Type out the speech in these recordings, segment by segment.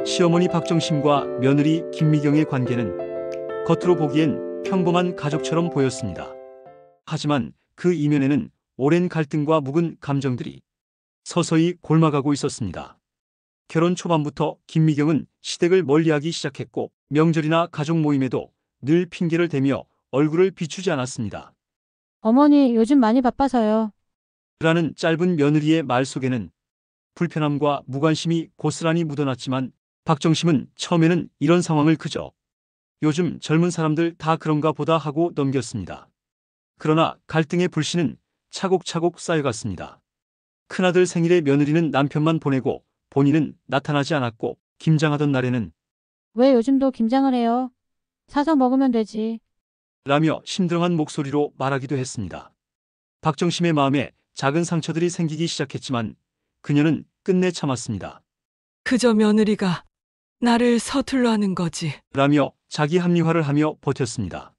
시어머니 박정심과 며느리 김미경의 관계는 겉으로 보기엔 평범한 가족처럼 보였습니다. 하지만 그 이면에는 오랜 갈등과 묵은 감정들이 서서히 골마가고 있었습니다. 결혼 초반부터 김미경은 시댁을 멀리하기 시작했고 명절이나 가족 모임에도 늘 핑계를 대며 얼굴을 비추지 않았습니다. 어머니, 요즘 많이 바빠서요. 라는 짧은 며느리의 말 속에는 불편함과 무관심이 고스란히 묻어났지만 박정심은 처음에는 이런 상황을 그저 요즘 젊은 사람들 다 그런가 보다 하고 넘겼습니다. 그러나 갈등의 불씨는 차곡차곡 쌓여갔습니다. 큰아들 생일에 며느리는 남편만 보내고 본인은 나타나지 않았고 김장하던 날에는 왜 요즘도 김장을 해요? 사서 먹으면 되지. 라며 심드렁한 목소리로 말하기도 했습니다. 박정심의 마음에 작은 상처들이 생기기 시작했지만 그녀는 끝내 참았습니다. 그저 며느리가 나를 서툴러 하는 거지. 라며 자기 합리화를 하며 버텼습니다.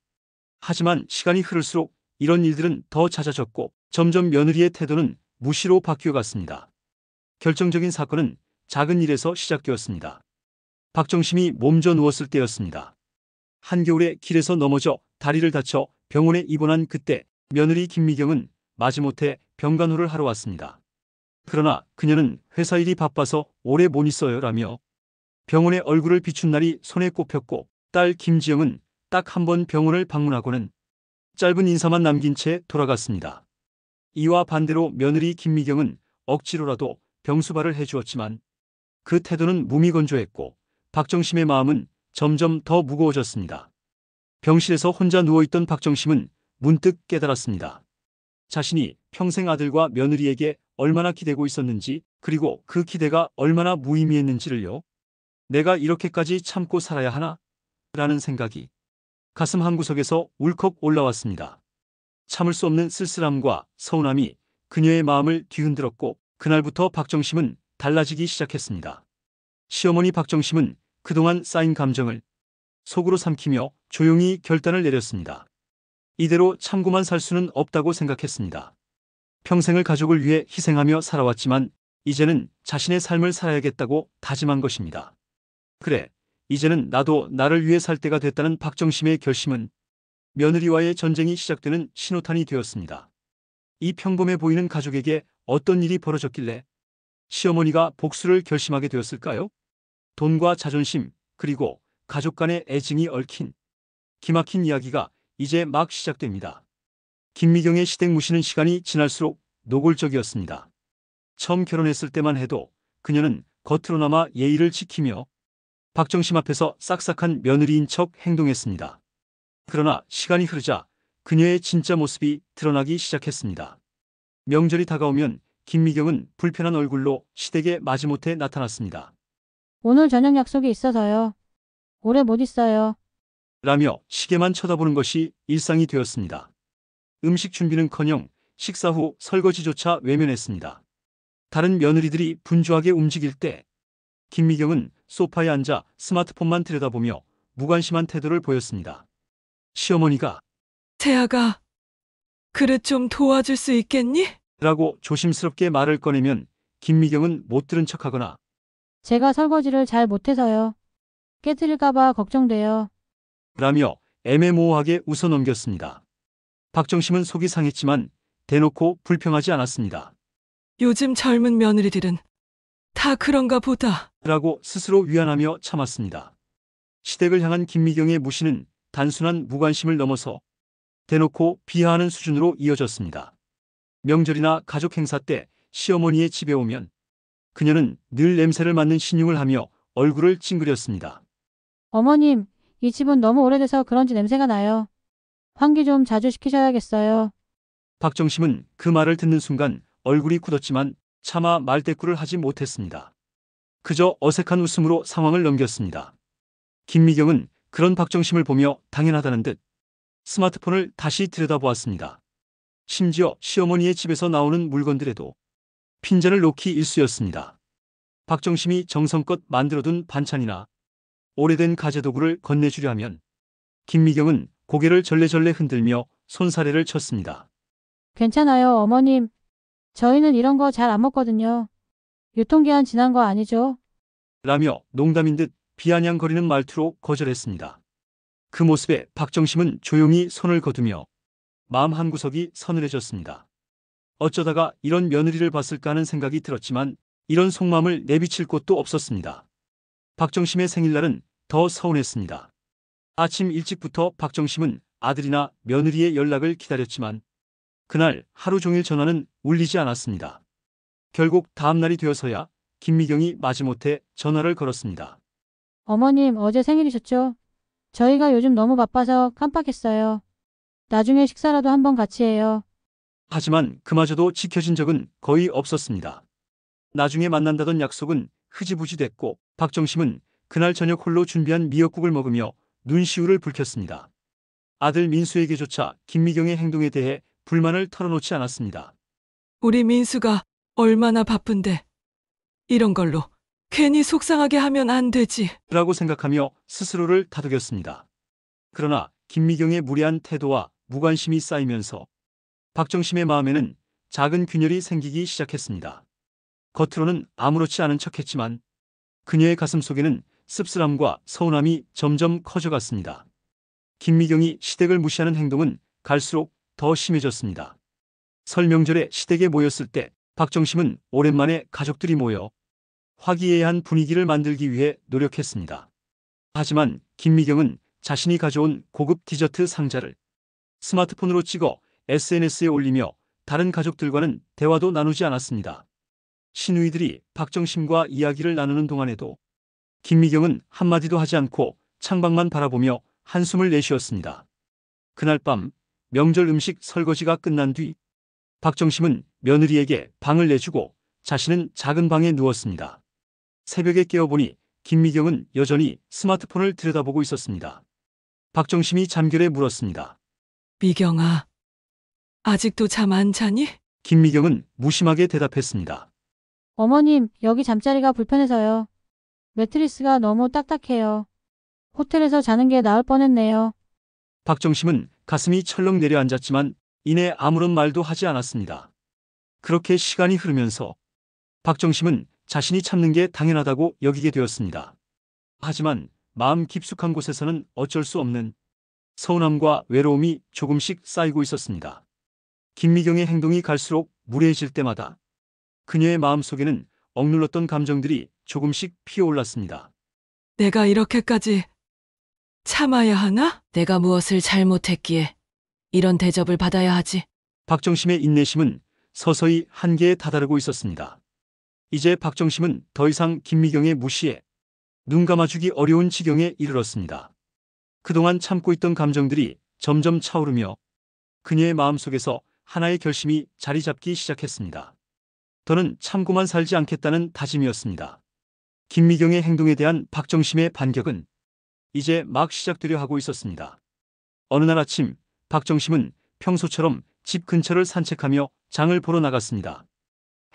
하지만 시간이 흐를수록 이런 일들은 더 잦아졌고 점점 며느리의 태도는 무시로 바뀌어 갔습니다. 결정적인 사건은 작은 일에서 시작되었습니다. 박정심이 몸져 누웠을 때였습니다. 한겨울에 길에서 넘어져 다리를 다쳐 병원에 입원한 그때 며느리 김미경은 마지못해 병간호를 하러 왔습니다. 그러나 그녀는 회사 일이 바빠서 오래 못 있어요 라며 병원에 얼굴을 비춘 날이 손에 꼽혔고 딸 김지영은 딱 한 번 병원을 방문하고는 짧은 인사만 남긴 채 돌아갔습니다. 이와 반대로 며느리 김미경은 억지로라도 병수발을 해주었지만 그 태도는 무미건조했고 박정심의 마음은 점점 더 무거워졌습니다. 병실에서 혼자 누워있던 박정심은 문득 깨달았습니다. 자신이 평생 아들과 며느리에게 얼마나 기대고 있었는지, 그리고 그 기대가 얼마나 무의미했는지를요. 내가 이렇게까지 참고 살아야 하나? 라는 생각이 가슴 한구석에서 울컥 올라왔습니다. 참을 수 없는 쓸쓸함과 서운함이 그녀의 마음을 뒤흔들었고 그날부터 박정심은 달라지기 시작했습니다. 시어머니 박정심은 그동안 쌓인 감정을 속으로 삼키며 조용히 결단을 내렸습니다. 이대로 참고만 살 수는 없다고 생각했습니다. 평생을 가족을 위해 희생하며 살아왔지만 이제는 자신의 삶을 살아야겠다고 다짐한 것입니다. 그래, 이제는 나도 나를 위해 살 때가 됐다는 박정심의 결심은 며느리와의 전쟁이 시작되는 신호탄이 되었습니다. 이 평범해 보이는 가족에게 어떤 일이 벌어졌길래 시어머니가 복수를 결심하게 되었을까요? 돈과 자존심, 그리고 가족 간의 애증이 얽힌 기막힌 이야기가 이제 막 시작됩니다. 김미경의 시댁 무시는 시간이 지날수록 노골적이었습니다. 처음 결혼했을 때만 해도 그녀는 겉으로나마 예의를 지키며 박정심 앞에서 싹싹한 며느리인 척 행동했습니다. 그러나 시간이 흐르자 그녀의 진짜 모습이 드러나기 시작했습니다. 명절이 다가오면 김미경은 불편한 얼굴로 시댁에 마지못해 나타났습니다. 오늘 저녁 약속이 있어서요. 오래 못 있어요. 라며 시계만 쳐다보는 것이 일상이 되었습니다. 음식 준비는커녕 식사 후 설거지조차 외면했습니다. 다른 며느리들이 분주하게 움직일 때 김미경은 소파에 앉아 스마트폰만 들여다보며 무관심한 태도를 보였습니다. 시어머니가 태아가 그릇 좀 도와줄 수 있겠니? 라고 조심스럽게 말을 꺼내면 김미경은 못 들은 척하거나 제가 설거지를 잘 못해서요. 깨뜨릴까봐 걱정돼요. 라며 애매모호하게 웃어넘겼습니다. 박정심은 속이 상했지만 대놓고 불평하지 않았습니다. 요즘 젊은 며느리들은 다 그런가 보다. 라고 스스로 위안하며 참았습니다. 시댁을 향한 김미경의 무시는 단순한 무관심을 넘어서 대놓고 비하하는 수준으로 이어졌습니다. 명절이나 가족 행사 때 시어머니의 집에 오면 그녀는 늘 냄새를 맡는 신용을 하며 얼굴을 찡그렸습니다. 어머님, 이 집은 너무 오래돼서 그런지 냄새가 나요. 환기 좀 자주 시키셔야겠어요. 박정심은 그 말을 듣는 순간 얼굴이 굳었지만 차마 말대꾸를 하지 못했습니다. 그저 어색한 웃음으로 상황을 넘겼습니다. 김미경은 그런 박정심을 보며 당연하다는 듯 스마트폰을 다시 들여다보았습니다. 심지어 시어머니의 집에서 나오는 물건들에도 핀잔을 놓기 일쑤였습니다. 박정심이 정성껏 만들어둔 반찬이나 오래된 가재도구를 건네주려 하면 김미경은 고개를 절레절레 흔들며 손사래를 쳤습니다. 괜찮아요, 어머님. 저희는 이런 거 잘 안 먹거든요. 유통기한 지난 거 아니죠? 라며 농담인 듯 비아냥거리는 말투로 거절했습니다. 그 모습에 박정심은 조용히 손을 거두며 마음 한구석이 서늘해졌습니다. 어쩌다가 이런 며느리를 봤을까 하는 생각이 들었지만 이런 속마음을 내비칠 곳도 없었습니다. 박정심의 생일날은 더 서운했습니다. 아침 일찍부터 박정심은 아들이나 며느리의 연락을 기다렸지만 그날 하루 종일 전화는 울리지 않았습니다. 결국 다음 날이 되어서야 김미경이 마지못해 전화를 걸었습니다. 어머님, 어제 생일이셨죠? 저희가 요즘 너무 바빠서 깜빡했어요. 나중에 식사라도 한번 같이 해요. 하지만 그마저도 지켜진 적은 거의 없었습니다. 나중에 만난다던 약속은 흐지부지 됐고 박정심은 그날 저녁 홀로 준비한 미역국을 먹으며 눈시울을 붉혔습니다. 아들 민수에게조차 김미경의 행동에 대해 불만을 털어놓지 않았습니다. 우리 민수가 얼마나 바쁜데 이런 걸로 괜히 속상하게 하면 안 되지. 라고 생각하며 스스로를 다독였습니다. 그러나 김미경의 무례한 태도와 무관심이 쌓이면서 박정심의 마음에는 작은 균열이 생기기 시작했습니다. 겉으로는 아무렇지 않은 척했지만 그녀의 가슴 속에는 씁쓸함과 서운함이 점점 커져갔습니다. 김미경이 시댁을 무시하는 행동은 갈수록 더 심해졌습니다. 설 명절에 시댁에 모였을 때 박정심은 오랜만에 가족들이 모여 화기애애한 분위기를 만들기 위해 노력했습니다. 하지만 김미경은 자신이 가져온 고급 디저트 상자를 스마트폰으로 찍어 SNS에 올리며 다른 가족들과는 대화도 나누지 않았습니다. 시누이들이 박정심과 이야기를 나누는 동안에도 김미경은 한마디도 하지 않고 창밖만 바라보며 한숨을 내쉬었습니다. 그날 밤 명절 음식 설거지가 끝난 뒤 박정심은 며느리에게 방을 내주고 자신은 작은 방에 누웠습니다. 새벽에 깨어보니 김미경은 여전히 스마트폰을 들여다보고 있었습니다. 박정심이 잠결에 물었습니다. 미경아, 아직도 잠 안 자니? 김미경은 무심하게 대답했습니다. 어머님, 여기 잠자리가 불편해서요. 매트리스가 너무 딱딱해요. 호텔에서 자는 게 나을 뻔했네요. 박정심은 가슴이 철렁 내려앉았지만 이내 아무런 말도 하지 않았습니다. 그렇게 시간이 흐르면서 박정심은 자신이 참는 게 당연하다고 여기게 되었습니다. 하지만 마음 깊숙한 곳에서는 어쩔 수 없는 서운함과 외로움이 조금씩 쌓이고 있었습니다. 김미경의 행동이 갈수록 무례해질 때마다 그녀의 마음속에는 억눌렀던 감정들이 조금씩 피어올랐습니다. 내가 이렇게까지 참아야 하나? 내가 무엇을 잘못했기에 이런 대접을 받아야 하지? 박정심의 인내심은 서서히 한계에 다다르고 있었습니다. 이제 박정심은 더 이상 김미경의 무시에 눈 감아주기 어려운 지경에 이르렀습니다. 그동안 참고 있던 감정들이 점점 차오르며 그녀의 마음속에서 하나의 결심이 자리 잡기 시작했습니다. 더는 참고만 살지 않겠다는 다짐이었습니다. 김미경의 행동에 대한 박정심의 반격은 이제 막 시작되려 하고 있었습니다. 어느 날 아침 박정심은 평소처럼 집 근처를 산책하며 장을 보러 나갔습니다.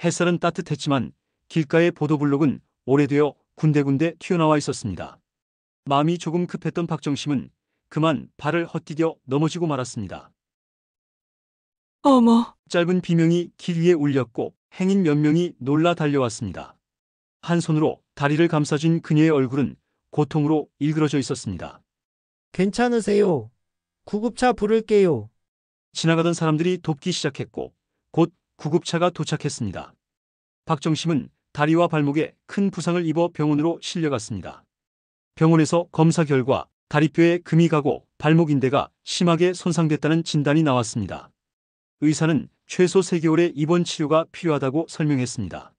햇살은 따뜻했지만 길가의 보도블록은 오래되어 군데군데 튀어나와 있었습니다. 마음이 조금 급했던 박정심은 그만 발을 헛디뎌 넘어지고 말았습니다. 어머, 짧은 비명이 길 위에 울렸고 행인 몇 명이 놀라 달려왔습니다. 한 손으로 다리를 감싸준 그녀의 얼굴은 고통으로 일그러져 있었습니다. 괜찮으세요? 구급차 부를게요. 지나가던 사람들이 돕기 시작했고 곧 구급차가 도착했습니다. 박정심은 다리와 발목에 큰 부상을 입어 병원으로 실려갔습니다. 병원에서 검사 결과 다리뼈에 금이 가고 발목 인대가 심하게 손상됐다는 진단이 나왔습니다. 의사는 최소 3개월의 입원 치료가 필요하다고 설명했습니다.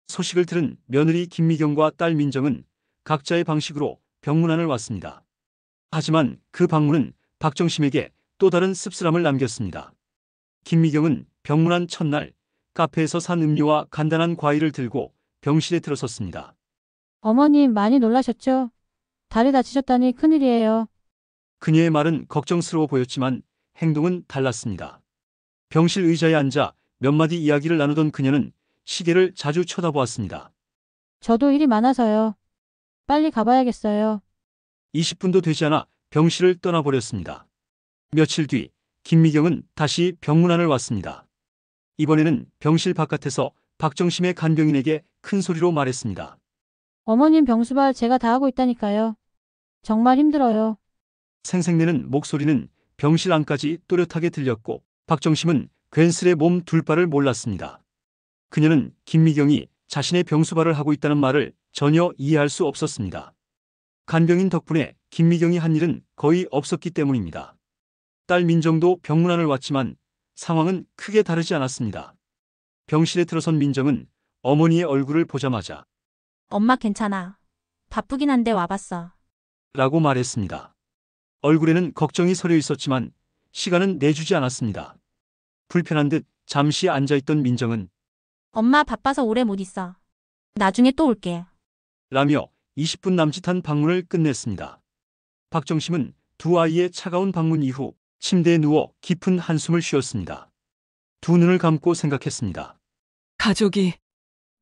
소식을 들은 며느리 김미경과 딸 민정은 각자의 방식으로 병문안을 왔습니다. 하지만 그 방문은 박정심에게 또 다른 씁쓸함을 남겼습니다. 김미경은 병문안 첫날 카페에서 산 음료와 간단한 과일을 들고 병실에 들어섰습니다. 어머님, 많이 놀라셨죠? 다리 다치셨다니 큰일이에요. 그녀의 말은 걱정스러워 보였지만 행동은 달랐습니다. 병실 의자에 앉아 몇 마디 이야기를 나누던 그녀는 시계를 자주 쳐다보았습니다. 저도 일이 많아서요. 빨리 가봐야겠어요. 20분도 되지 않아 병실을 떠나버렸습니다. 며칠 뒤 김미경은 다시 병문안을 왔습니다. 이번에는 병실 바깥에서 박정심의 간병인에게 큰 소리로 말했습니다. 어머님 병수발 제가 다 하고 있다니까요. 정말 힘들어요. 생색내는 목소리는 병실 안까지 또렷하게 들렸고 박정심은 괜스레 몸 둘 바를 몰랐습니다. 그녀는 김미경이 자신의 병수발을 하고 있다는 말을 전혀 이해할 수 없었습니다. 간병인 덕분에 김미경이 한 일은 거의 없었기 때문입니다. 딸 민정도 병문안을 왔지만 상황은 크게 다르지 않았습니다. 병실에 들어선 민정은 어머니의 얼굴을 보자마자 엄마 괜찮아. 바쁘긴 한데 와봤어. 라고 말했습니다. 얼굴에는 걱정이 서려 있었지만 시간은 내주지 않았습니다. 불편한 듯 잠시 앉아있던 민정은 엄마 바빠서 오래 못 있어. 나중에 또 올게. 라며 20분 남짓한 방문을 끝냈습니다. 박정심은 두 아이의 차가운 방문 이후 침대에 누워 깊은 한숨을 쉬었습니다. 두 눈을 감고 생각했습니다. 가족이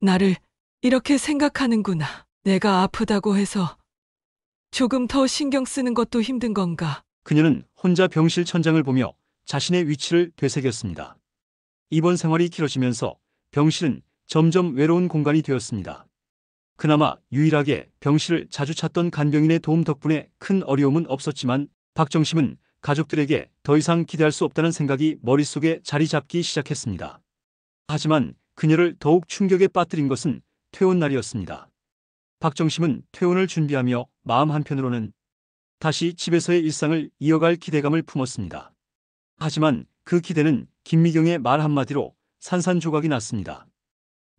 나를 이렇게 생각하는구나. 내가 아프다고 해서 조금 더 신경 쓰는 것도 힘든 건가? 그녀는 혼자 병실 천장을 보며 자신의 위치를 되새겼습니다. 입원 생활이 길어지면서 병실은 점점 외로운 공간이 되었습니다. 그나마 유일하게 병실을 자주 찾던 간병인의 도움 덕분에 큰 어려움은 없었지만 박정심은 가족들에게 더 이상 기대할 수 없다는 생각이 머릿속에 자리 잡기 시작했습니다. 하지만 그녀를 더욱 충격에 빠뜨린 것은 퇴원 날이었습니다. 박정심은 퇴원을 준비하며 마음 한편으로는 다시 집에서의 일상을 이어갈 기대감을 품었습니다. 하지만 그 기대는 김미경의 말 한마디로 산산조각이 났습니다.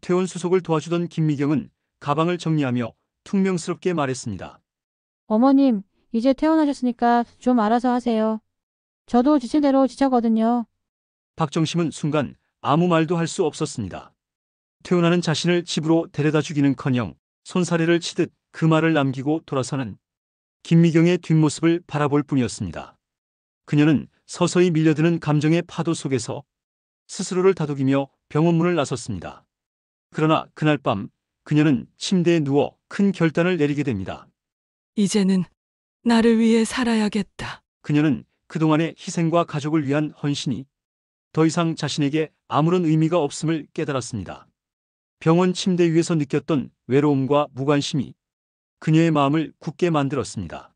퇴원 수속을 도와주던 김미경은 가방을 정리하며 퉁명스럽게 말했습니다. 어머님, 이제 퇴원하셨으니까 좀 알아서 하세요. 저도 지칠 대로 지쳤거든요. 박정심은 순간 아무 말도 할 수 없었습니다. 퇴원하는 자신을 집으로 데려다 주기는커녕 손사래를 치듯 그 말을 남기고 돌아서는 김미경의 뒷모습을 바라볼 뿐이었습니다. 그녀는 서서히 밀려드는 감정의 파도 속에서 스스로를 다독이며 병원 문을 나섰습니다. 그러나 그날 밤 그녀는 침대에 누워 큰 결단을 내리게 됩니다. 이제는 나를 위해 살아야겠다. 그녀는 그동안의 희생과 가족을 위한 헌신이 더 이상 자신에게 아무런 의미가 없음을 깨달았습니다. 병원 침대 위에서 느꼈던 외로움과 무관심이 그녀의 마음을 굳게 만들었습니다.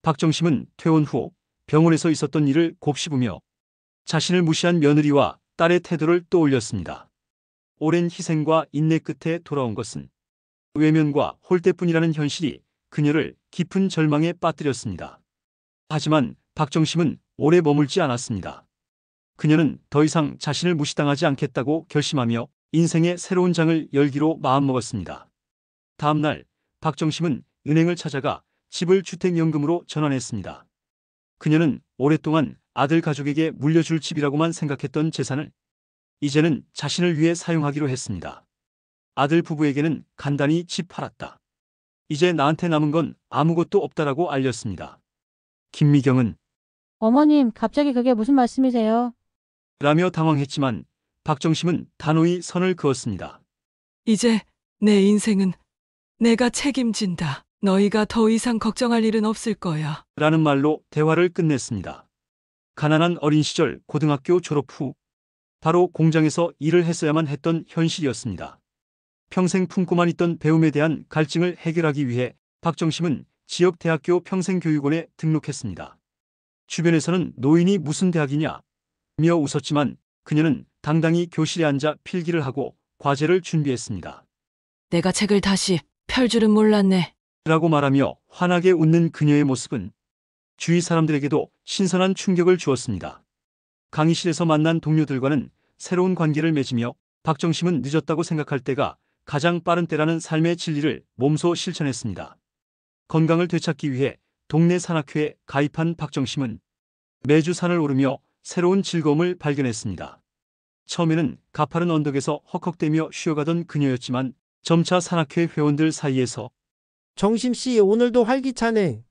박정심은 퇴원 후 병원에서 있었던 일을 곱씹으며 자신을 무시한 며느리와 딸의 태도를 떠올렸습니다. 오랜 희생과 인내 끝에 돌아온 것은 외면과 홀대뿐이라는 현실이 그녀를 깊은 절망에 빠뜨렸습니다. 하지만 박정심은 오래 머물지 않았습니다. 그녀는 더 이상 자신을 무시당하지 않겠다고 결심하며 인생의 새로운 장을 열기로 마음먹었습니다. 다음 날 박정심은 은행을 찾아가 집을 주택연금으로 전환했습니다. 그녀는 오랫동안 아들 가족에게 물려줄 집이라고만 생각했던 재산을 이제는 자신을 위해 사용하기로 했습니다. 아들 부부에게는 간단히 집 팔았다. 이제 나한테 남은 건 아무것도 없다라고 알렸습니다. 김미경은 어머님, 갑자기 그게 무슨 말씀이세요? 라며 당황했지만 박정심은 단호히 선을 그었습니다. 이제 내 인생은 내가 책임진다. 너희가 더 이상 걱정할 일은 없을 거야. 라는 말로 대화를 끝냈습니다. 가난한 어린 시절 고등학교 졸업 후 바로 공장에서 일을 했어야만 했던 현실이었습니다. 평생 품고만 있던 배움에 대한 갈증을 해결하기 위해 박정심은 지역 대학교 평생교육원에 등록했습니다. 주변에서는 노인이 무슨 대학이냐 며 웃었지만 그녀는 당당히 교실에 앉아 필기를 하고 과제를 준비했습니다. 내가 책을 다시 펼 줄은 몰랐네. 라고 말하며 환하게 웃는 그녀의 모습은 주위 사람들에게도 신선한 충격을 주었습니다. 강의실에서 만난 동료들과는 새로운 관계를 맺으며 박정심은 늦었다고 생각할 때가 가장 빠른 때라는 삶의 진리를 몸소 실천했습니다. 건강을 되찾기 위해 동네 산악회에 가입한 박정심은 매주 산을 오르며 새로운 즐거움을 발견했습니다. 처음에는 가파른 언덕에서 헉헉대며 쉬어가던 그녀였지만 점차 산악회 회원들 사이에서 정심씨, 오늘도 활기차네.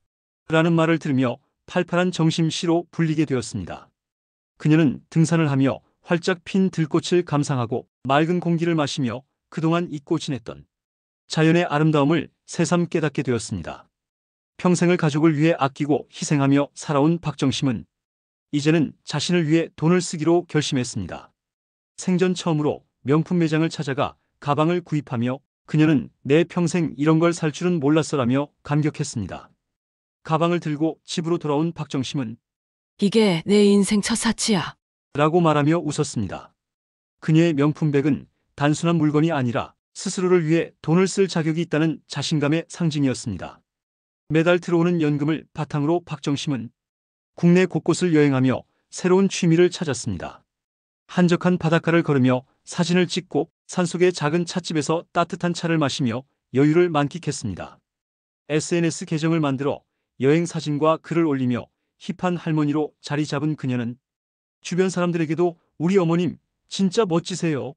라는 말을 들으며 팔팔한 정심씨로 불리게 되었습니다. 그녀는 등산을 하며 활짝 핀 들꽃을 감상하고 맑은 공기를 마시며 그동안 잊고 지냈던 자연의 아름다움을 새삼 깨닫게 되었습니다. 평생을 가족을 위해 아끼고 희생하며 살아온 박정심은 이제는 자신을 위해 돈을 쓰기로 결심했습니다. 생전 처음으로 명품 매장을 찾아가 가방을 구입하며 그녀는 내 평생 이런 걸 살 줄은 몰랐어라며 감격했습니다. 가방을 들고 집으로 돌아온 박정심은 이게 내 인생 첫 사치야. 라고 말하며 웃었습니다. 그녀의 명품백은 단순한 물건이 아니라 스스로를 위해 돈을 쓸 자격이 있다는 자신감의 상징이었습니다. 매달 들어오는 연금을 바탕으로 박정심은 국내 곳곳을 여행하며 새로운 취미를 찾았습니다. 한적한 바닷가를 걸으며 사진을 찍고 산속의 작은 찻집에서 따뜻한 차를 마시며 여유를 만끽했습니다. SNS 계정을 만들어 여행 사진과 글을 올리며 힙한 할머니로 자리 잡은 그녀는 주변 사람들에게도 우리 어머님 진짜 멋지세요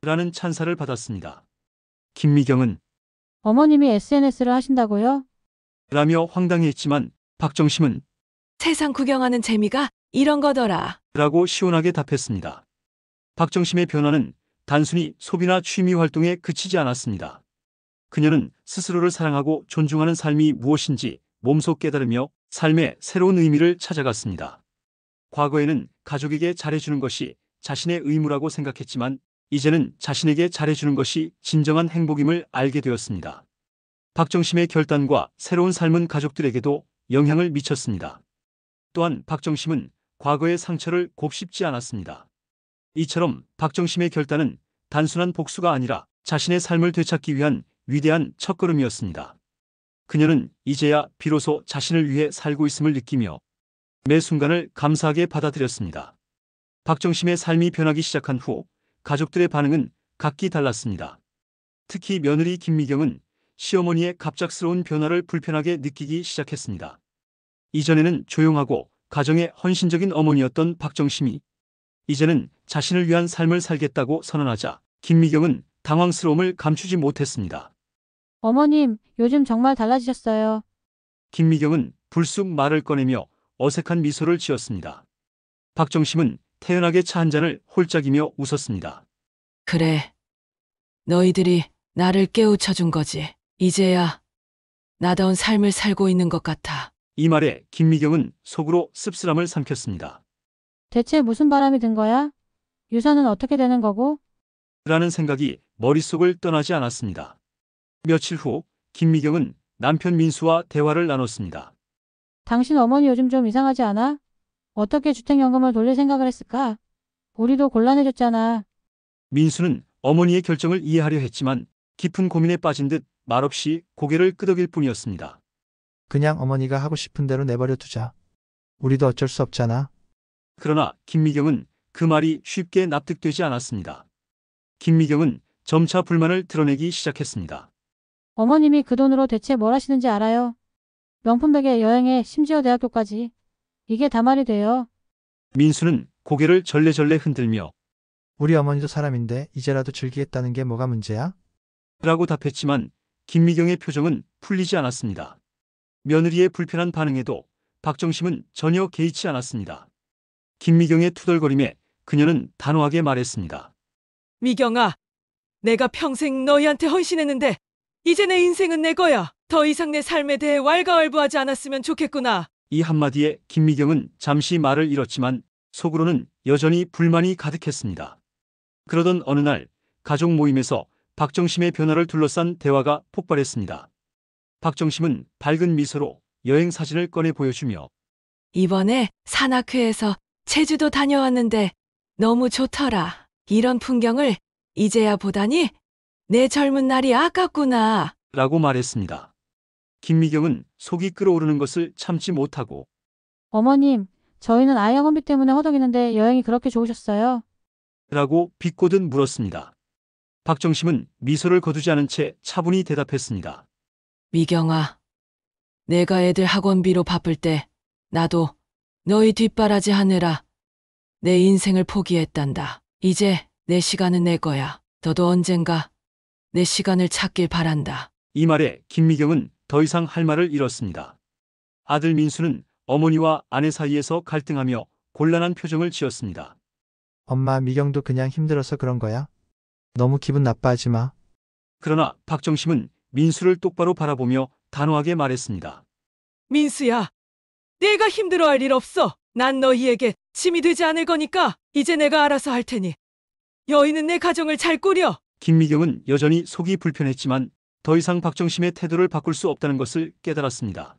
라는 찬사를 받았습니다. 김미경은 어머님이 SNS를 하신다고요? 라며 황당해했지만 박정심은 세상 구경하는 재미가 이런 거더라. 라고 시원하게 답했습니다. 박정심의 변화는 단순히 소비나 취미 활동에 그치지 않았습니다. 그녀는 스스로를 사랑하고 존중하는 삶이 무엇인지 몸소 깨달으며 삶의 새로운 의미를 찾아갔습니다. 과거에는 가족에게 잘해주는 것이 자신의 의무라고 생각했지만 이제는 자신에게 잘해주는 것이 진정한 행복임을 알게 되었습니다. 박정심의 결단과 새로운 삶은 가족들에게도 영향을 미쳤습니다. 또한 박정심은 과거의 상처를 곱씹지 않았습니다. 이처럼 박정심의 결단은 단순한 복수가 아니라 자신의 삶을 되찾기 위한 위대한 첫걸음이었습니다. 그녀는 이제야 비로소 자신을 위해 살고 있음을 느끼며 매 순간을 감사하게 받아들였습니다. 박정심의 삶이 변하기 시작한 후 가족들의 반응은 각기 달랐습니다. 특히 며느리 김미경은 시어머니의 갑작스러운 변화를 불편하게 느끼기 시작했습니다. 이전에는 조용하고 가정에 헌신적인 어머니였던 박정심이 이제는 자신을 위한 삶을 살겠다고 선언하자 김미경은 당황스러움을 감추지 못했습니다. 어머님, 요즘 정말 달라지셨어요. 김미경은 불쑥 말을 꺼내며 어색한 미소를 지었습니다. 박정심은 태연하게 차 한 잔을 홀짝이며 웃었습니다. 그래. 너희들이 나를 깨우쳐준 거지. 이제야 나다운 삶을 살고 있는 것 같아. 이 말에 김미경은 속으로 씁쓸함을 삼켰습니다. 대체 무슨 바람이 든 거야? 유산은 어떻게 되는 거고? 라는 생각이 머릿속을 떠나지 않았습니다. 며칠 후 김미경은 남편 민수와 대화를 나눴습니다. 당신 어머니 요즘 좀 이상하지 않아? 어떻게 주택연금을 돌릴 생각을 했을까? 우리도 곤란해졌잖아. 민수는 어머니의 결정을 이해하려 했지만 깊은 고민에 빠진 듯 말없이 고개를 끄덕일 뿐이었습니다. 그냥 어머니가 하고 싶은 대로 내버려 두자. 우리도 어쩔 수 없잖아. 그러나 김미경은 그 말이 쉽게 납득되지 않았습니다. 김미경은 점차 불만을 드러내기 시작했습니다. 어머님이 그 돈으로 대체 뭘 하시는지 알아요? 명품백에 여행에 심지어 대학교까지. 이게 다 말이 돼요. 민수는 고개를 절레절레 흔들며 우리 어머니도 사람인데 이제라도 즐기겠다는 게 뭐가 문제야? 라고 답했지만 김미경의 표정은 풀리지 않았습니다. 며느리의 불편한 반응에도 박정심은 전혀 개의치 않았습니다. 김미경의 투덜거림에 그녀는 단호하게 말했습니다. 미경아, 내가 평생 너희한테 헌신했는데 이제 내 인생은 내 거야. 더 이상 내 삶에 대해 왈가왈부하지 않았으면 좋겠구나. 이 한마디에 김미경은 잠시 말을 잃었지만 속으로는 여전히 불만이 가득했습니다. 그러던 어느 날 가족 모임에서 박정심의 변화를 둘러싼 대화가 폭발했습니다. 박정심은 밝은 미소로 여행 사진을 꺼내 보여주며 이번에 산악회에서 제주도 다녀왔는데 너무 좋더라. 이런 풍경을 이제야 보다니 내 젊은 날이 아깝구나. 라고 말했습니다. 김미경은 속이 끓어오르는 것을 참지 못하고 어머님, 저희는 아이 학원비 때문에 허덕이는데 여행이 그렇게 좋으셨어요? 라고 비꼬듯 물었습니다. 박정심은 미소를 거두지 않은 채 차분히 대답했습니다. 미경아, 내가 애들 학원비로 바쁠 때 나도 너희 뒷바라지 하느라 내 인생을 포기했단다. 이제 내 시간은 내 거야. 너도 언젠가 내 시간을 찾길 바란다. 이 말에 김미경은 더 이상 할 말을 잃었습니다. 아들 민수는 어머니와 아내 사이에서 갈등하며 곤란한 표정을 지었습니다. 엄마, 미경도 그냥 힘들어서 그런 거야. 너무 기분 나빠하지 마. 그러나 박정심은 민수를 똑바로 바라보며 단호하게 말했습니다. 민수야, 내가 힘들어할 일 없어. 난 너희에게 짐이 되지 않을 거니까 이제 내가 알아서 할 테니 여인은 내 가정을 잘 꾸려. 김미경은 여전히 속이 불편했지만 더 이상 박정심의 태도를 바꿀 수 없다는 것을 깨달았습니다.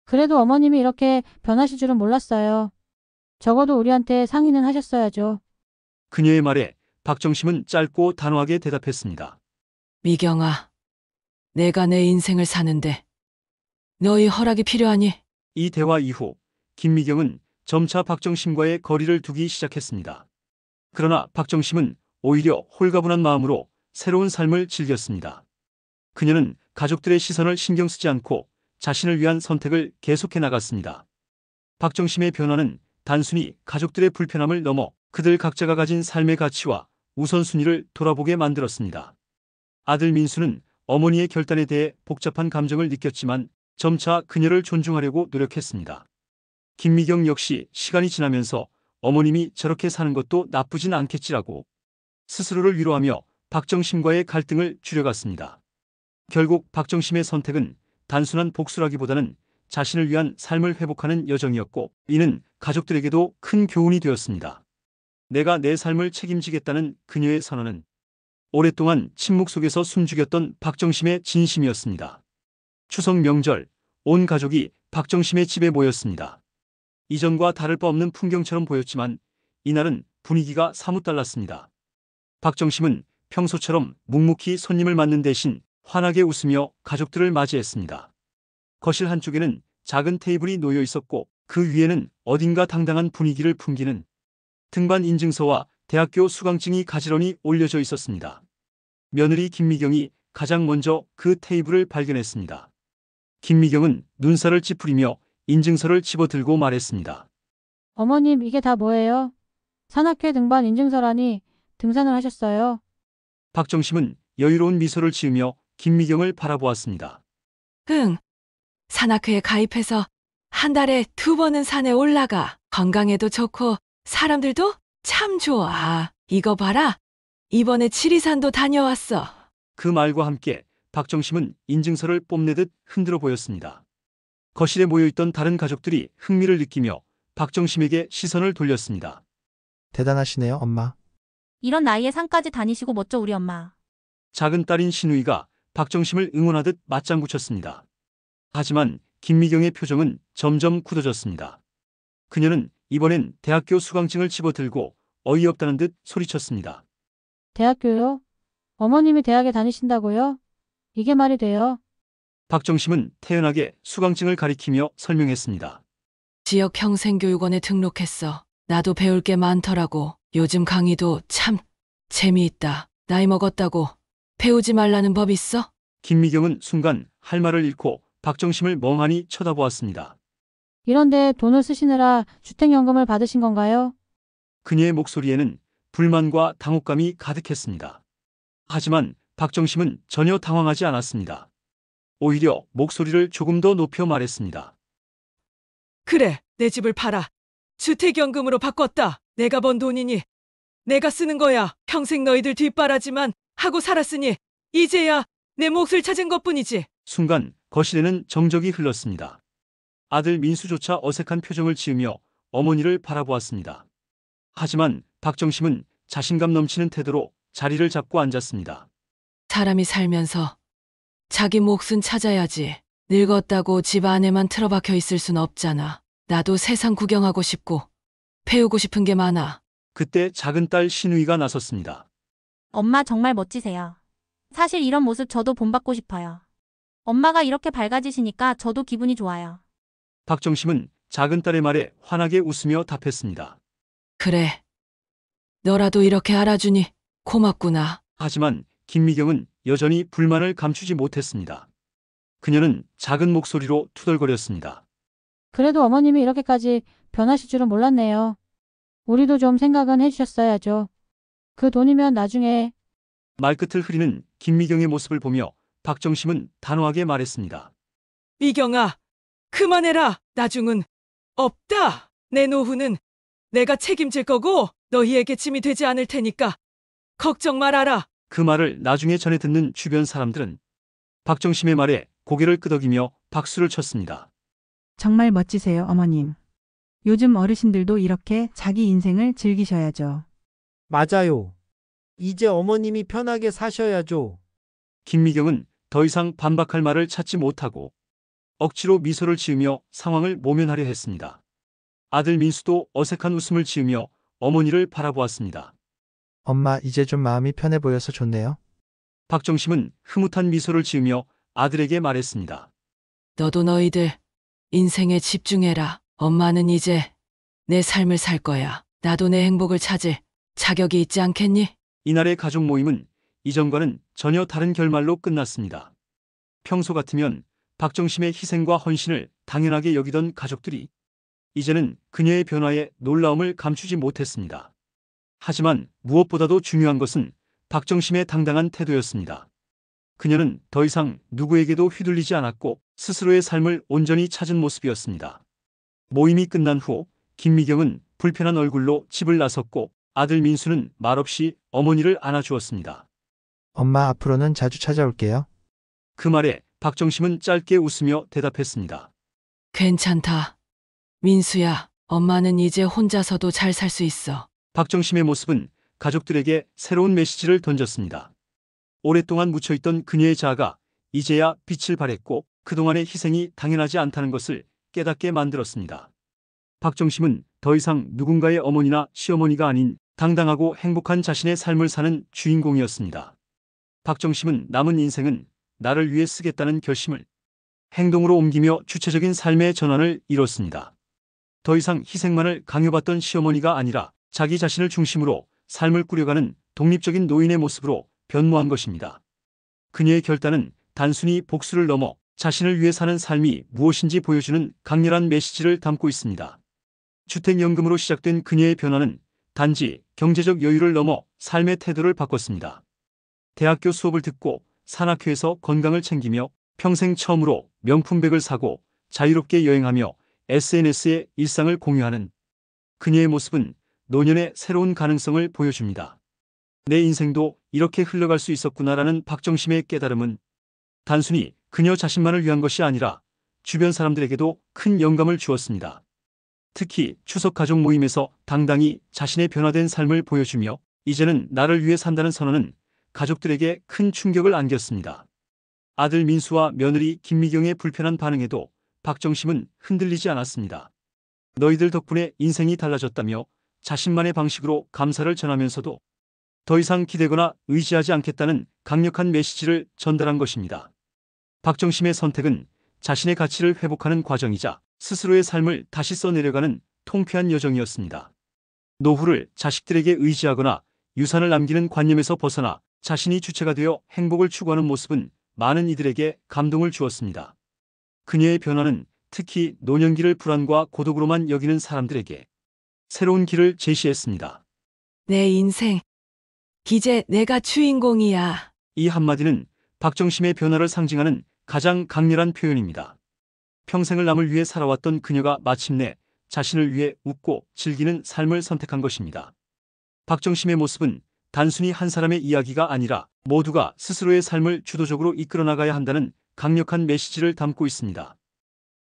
그래도 어머님이 이렇게 변하실 줄은 몰랐어요. 적어도 우리한테 상의는 하셨어야죠. 그녀의 말에 박정심은 짧고 단호하게 대답했습니다. 미경아, 내가 내 인생을 사는데 너희 허락이 필요하니? 이 대화 이후 김미경은 점차 박정심과의 거리를 두기 시작했습니다. 그러나 박정심은 오히려 홀가분한 마음으로 새로운 삶을 즐겼습니다. 그녀는 가족들의 시선을 신경 쓰지 않고 자신을 위한 선택을 계속해 나갔습니다. 박정심의 변화는 단순히 가족들의 불편함을 넘어 그들 각자가 가진 삶의 가치와 우선순위를 돌아보게 만들었습니다. 아들 민수는 어머니의 결단에 대해 복잡한 감정을 느꼈지만 점차 그녀를 존중하려고 노력했습니다. 김미경 역시 시간이 지나면서 어머님이 저렇게 사는 것도 나쁘진 않겠지라고 스스로를 위로하며 박정심과의 갈등을 줄여갔습니다. 결국 박정심의 선택은 단순한 복수라기보다는 자신을 위한 삶을 회복하는 여정이었고, 이는 가족들에게도 큰 교훈이 되었습니다. 내가 내 삶을 책임지겠다는 그녀의 선언은 오랫동안 침묵 속에서 숨죽였던 박정심의 진심이었습니다. 추석 명절, 온 가족이 박정심의 집에 모였습니다. 이전과 다를 바 없는 풍경처럼 보였지만 이날은 분위기가 사뭇 달랐습니다. 박정심은 평소처럼 묵묵히 손님을 맞는 대신 환하게 웃으며 가족들을 맞이했습니다. 거실 한쪽에는 작은 테이블이 놓여 있었고 그 위에는 어딘가 당당한 분위기를 풍기는 등반 인증서와 대학교 수강증이 가지런히 올려져 있었습니다. 며느리 김미경이 가장 먼저 그 테이블을 발견했습니다. 김미경은 눈살을 찌푸리며 인증서를 집어들고 말했습니다. 어머님, 이게 다 뭐예요? 산악회 등반 인증서라니 등산을 하셨어요? 박정심은 여유로운 미소를 지으며 김미경을 바라보았습니다. 응. 산악회에 가입해서 한 달에 2번은 산에 올라가. 건강에도 좋고 사람들도 참 좋아. 이거 봐라. 이번에 지리산도 다녀왔어. 그 말과 함께 박정심은 인증서를 뽐내듯 흔들어 보였습니다. 거실에 모여있던 다른 가족들이 흥미를 느끼며 박정심에게 시선을 돌렸습니다. 대단하시네요, 엄마. 이런 나이에 산까지 다니시고 멋져 우리 엄마. 작은 딸인 신우이가 박정심을 응원하듯 맞장구 쳤습니다. 하지만 김미경의 표정은 점점 굳어졌습니다. 그녀는 이번엔 대학교 수강증을 집어들고 어이없다는 듯 소리쳤습니다. 대학교요? 어머님이 대학에 다니신다고요? 이게 말이 돼요? 박정심은 태연하게 수강증을 가리키며 설명했습니다. 지역 평생교육원에 등록했어. 나도 배울 게 많더라고. 요즘 강의도 참 재미있다. 나이 먹었다고 배우지 말라는 법 있어? 김미경은 순간 할 말을 잃고 박정심을 멍하니 쳐다보았습니다. 이런데 돈을 쓰시느라 주택연금을 받으신 건가요? 그녀의 목소리에는 불만과 당혹감이 가득했습니다. 하지만 박정심은 전혀 당황하지 않았습니다. 오히려 목소리를 조금 더 높여 말했습니다. 그래, 내 집을 팔아. 주택연금으로 바꿨다. 내가 번 돈이니 내가 쓰는 거야. 평생 너희들 뒷바라지만 하고 살았으니 이제야 내 몫을 찾은 것뿐이지. 순간 거실에는 정적이 흘렀습니다. 아들 민수조차 어색한 표정을 지으며 어머니를 바라보았습니다. 하지만 박정심은 자신감 넘치는 태도로 자리를 잡고 앉았습니다. 사람이 살면서 자기 몫은 찾아야지. 늙었다고 집 안에만 틀어박혀 있을 순 없잖아. 나도 세상 구경하고 싶고 배우고 싶은 게 많아. 그때 작은 딸 신우이가 나섰습니다. 엄마 정말 멋지세요. 사실 이런 모습 저도 본받고 싶어요. 엄마가 이렇게 밝아지시니까 저도 기분이 좋아요. 박정심은 작은 딸의 말에 환하게 웃으며 답했습니다. 그래. 너라도 이렇게 알아주니 고맙구나. 하지만 김미경은 여전히 불만을 감추지 못했습니다. 그녀는 작은 목소리로 투덜거렸습니다. 그래도 어머님이 이렇게까지 변하실 줄은 몰랐네요. 우리도 좀 생각은 해주셨어야죠. 그 돈이면 나중에. 말끝을 흐리는 김미경의 모습을 보며 박정심은 단호하게 말했습니다. 미경아, 그만해라. 나중은 없다. 내 노후는 내가 책임질 거고 너희에게 짐이 되지 않을 테니까 걱정 말아라. 그 말을 나중에 전해 듣는 주변 사람들은 박정심의 말에 고개를 끄덕이며 박수를 쳤습니다. 정말 멋지세요, 어머님. 요즘 어르신들도 이렇게 자기 인생을 즐기셔야죠. 맞아요. 이제 어머님이 편하게 사셔야죠. 김미경은 더 이상 반박할 말을 찾지 못하고 억지로 미소를 지으며 상황을 모면하려 했습니다. 아들 민수도 어색한 웃음을 지으며 어머니를 바라보았습니다. 엄마, 이제 좀 마음이 편해 보여서 좋네요. 박정심은 흐뭇한 미소를 지으며 아들에게 말했습니다. 너도 너희들 인생에 집중해라. 엄마는 이제 내 삶을 살 거야. 나도 내 행복을 찾을 자격이 있지 않겠니? 이날의 가족 모임은 이전과는 전혀 다른 결말로 끝났습니다. 평소 같으면 박정심의 희생과 헌신을 당연하게 여기던 가족들이 이제는 그녀의 변화에 놀라움을 감추지 못했습니다. 하지만 무엇보다도 중요한 것은 박정심의 당당한 태도였습니다. 그녀는 더 이상 누구에게도 휘둘리지 않았고 스스로의 삶을 온전히 찾은 모습이었습니다. 모임이 끝난 후 김미경은 불편한 얼굴로 집을 나섰고 아들 민수는 말없이 어머니를 안아주었습니다. 엄마, 앞으로는 자주 찾아올게요. 그 말에 박정심은 짧게 웃으며 대답했습니다. 괜찮다. 민수야, 엄마는 이제 혼자서도 잘 살 수 있어. 박정심의 모습은 가족들에게 새로운 메시지를 던졌습니다. 오랫동안 묻혀있던 그녀의 자아가 이제야 빛을 발했고 그동안의 희생이 당연하지 않다는 것을 깨닫게 만들었습니다. 박정심은 더 이상 누군가의 어머니나 시어머니가 아닌 당당하고 행복한 자신의 삶을 사는 주인공이었습니다. 박정심은 남은 인생은 나를 위해 쓰겠다는 결심을 행동으로 옮기며 주체적인 삶의 전환을 이뤘습니다. 더 이상 희생만을 강요받던 시어머니가 아니라 자기 자신을 중심으로 삶을 꾸려가는 독립적인 노인의 모습으로 변모한 것입니다. 그녀의 결단은 단순히 복수를 넘어 자신을 위해 사는 삶이 무엇인지 보여주는 강렬한 메시지를 담고 있습니다. 주택연금으로 시작된 그녀의 변화는 단지 경제적 여유를 넘어 삶의 태도를 바꿨습니다. 대학교 수업을 듣고 산악회에서 건강을 챙기며 평생 처음으로 명품백을 사고 자유롭게 여행하며 SNS에 일상을 공유하는 그녀의 모습은 노년의 새로운 가능성을 보여줍니다. 내 인생도 이렇게 흘러갈 수 있었구나라는 박정심의 깨달음은 단순히 그녀 자신만을 위한 것이 아니라 주변 사람들에게도 큰 영감을 주었습니다. 특히 추석 가족 모임에서 당당히 자신의 변화된 삶을 보여주며 이제는 나를 위해 산다는 선언은 가족들에게 큰 충격을 안겼습니다. 아들 민수와 며느리 김미경의 불편한 반응에도 박정심은 흔들리지 않았습니다. 너희들 덕분에 인생이 달라졌다며 자신만의 방식으로 감사를 전하면서도 더 이상 기대거나 의지하지 않겠다는 강력한 메시지를 전달한 것입니다. 박정심의 선택은 자신의 가치를 회복하는 과정이자 스스로의 삶을 다시 써내려가는 통쾌한 여정이었습니다. 노후를 자식들에게 의지하거나 유산을 남기는 관념에서 벗어나 자신이 주체가 되어 행복을 추구하는 모습은 많은 이들에게 감동을 주었습니다. 그녀의 변화는 특히 노년기를 불안과 고독으로만 여기는 사람들에게 새로운 길을 제시했습니다. 내 인생, 이제 내가 주인공이야. 이 한마디는 박정심의 변화를 상징하는 가장 강렬한 표현입니다. 평생을 남을 위해 살아왔던 그녀가 마침내 자신을 위해 웃고 즐기는 삶을 선택한 것입니다. 박정심의 모습은 단순히 한 사람의 이야기가 아니라 모두가 스스로의 삶을 주도적으로 이끌어 나가야 한다는 강력한 메시지를 담고 있습니다.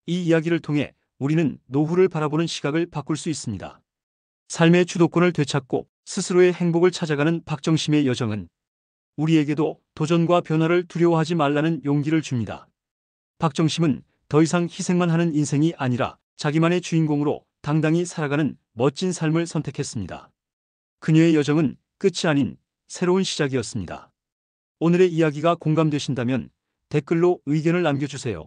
이 이야기를 통해 우리는 노후를 바라보는 시각을 바꿀 수 있습니다. 삶의 주도권을 되찾고 스스로의 행복을 찾아가는 박정심의 여정은 우리에게도 도전과 변화를 두려워하지 말라는 용기를 줍니다. 박정심은 더 이상 희생만 하는 인생이 아니라 자기만의 주인공으로 당당히 살아가는 멋진 삶을 선택했습니다. 그녀의 여정은 끝이 아닌 새로운 시작이었습니다. 오늘의 이야기가 공감되신다면 댓글로 의견을 남겨주세요.